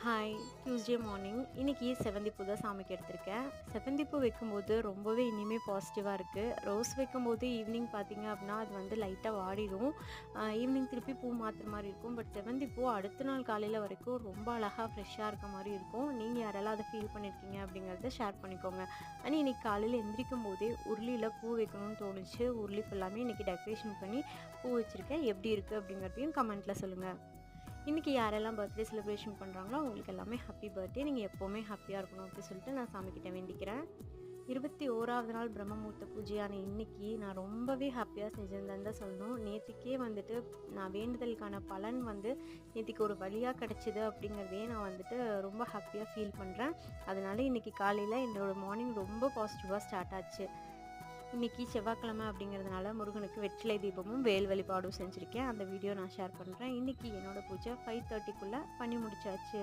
Hi Tuesday morning இன்றைக்கி செவந்திப்பூ தான் சாமிக்கு எடுத்திருக்கேன். செவந்திப்பூ வைக்கும்போது ரொம்பவே இனிமே பாசிட்டிவாக இருக்குது. ரோஸ் வைக்கும்போது ஈவினிங் பார்த்திங்க அப்படின்னா அது வந்து லைட்டாக வாடிடும். ஈவினிங் திருப்பி பூ மாற்றுற மாதிரி இருக்கும். பட் செவந்திப்பூ அடுத்த நாள் காலையில் வரைக்கும் ரொம்ப அழகாக ஃப்ரெஷ்ஷாக இருக்க மாதிரி இருக்கும். நீங்கள் யாரெல்லாம் அதை ஃபீல் பண்ணியிருக்கீங்க அப்படிங்கிறத ஷேர் பண்ணிக்கோங்க. ஆனால் இன்றைக்கி காலையில் எந்திரிக்கும் போதே உருளியில் பூ வைக்கணும்னு தோணுச்சு. உருளி ஃபுல்லாமே இன்றைக்கி டெக்கரேஷன் பண்ணி பூ வச்சுருக்கேன். எப்படி இருக்குது அப்படிங்கிறதையும் கமெண்ட்டில் சொல்லுங்கள். இன்றைக்கி யாரெல்லாம் பர்த்டே செலிப்ரேஷன் பண்ணுறாங்களோ அவங்களுக்கு எல்லாமே ஹாப்பி பர்த்டே. நீங்கள் எப்போவுமே ஹாப்பியாக இருக்கணும் அப்படின்னு சொல்லிட்டு நான் சாமிக்கிட்ட வேண்டிக்கிறேன். 21வது நாள் பிரம்மமுகூர்த்த பூஜையான இன்றைக்கி நான் ரொம்பவே ஹாப்பியாக செஞ்சிருந்தேன்னு தான் சொல்லணும். நேற்றுக்கே வந்துட்டு நான் வேண்டுதலுக்கான பலன் வந்து நேற்றுக்கு ஒரு வழியாக கிடச்சிது அப்படிங்கிறதையே நான் வந்துட்டு ரொம்ப ஹாப்பியாக ஃபீல் பண்ணுறேன். அதனால் இன்றைக்கி காலையில் என்னோடய மார்னிங் ரொம்ப பாசிட்டிவாக ஸ்டார்ட் ஆச்சு. இன்றைக்கி செவ்வாய்க்கிழமை அப்படிங்கிறதுனால முருகனுக்கு வெற்றிலை தீபமும் வேல் வழிபாடும் செஞ்சுருக்கேன். அந்த வீடியோ நான் ஷேர் பண்ணுறேன். இன்றைக்கி என்னோடய பூஜை 5:30க்குள்ளே பண்ணி முடிச்சாச்சு.